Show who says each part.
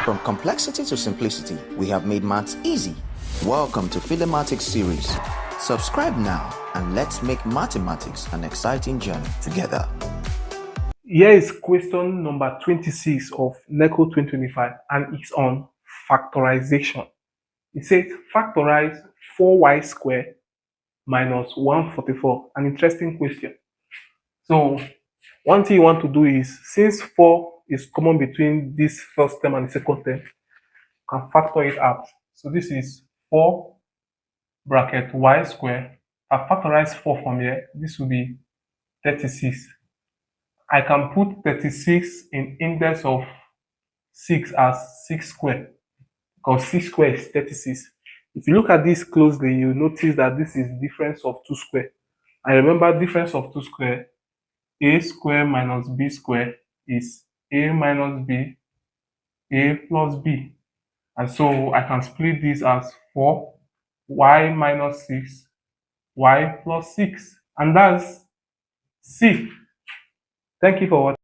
Speaker 1: From complexity to simplicity, we have made maths easy. Welcome to Philemathics series. Subscribe now and let's make mathematics an exciting journey together.
Speaker 2: Here is question number 26 of NECO 2025 and it's on factorization. It says factorize 4y squared minus 144. An interesting question. So one thing you want to do is, since 4 is common between this first term and the second term, you can factor it out. So this is 4 bracket y squared. I factorize 4 from here. This will be 36. I can put 36 in index of 6 as 6 squared, because 6 squared is 36. If you look at this closely, you notice that this is difference of 2 squared. And remember, difference of 2 squared, a squared minus b squared is a minus b, a plus b. And so I can split this as 4, y minus 6, y plus 6. And that's C. Thank you for watching.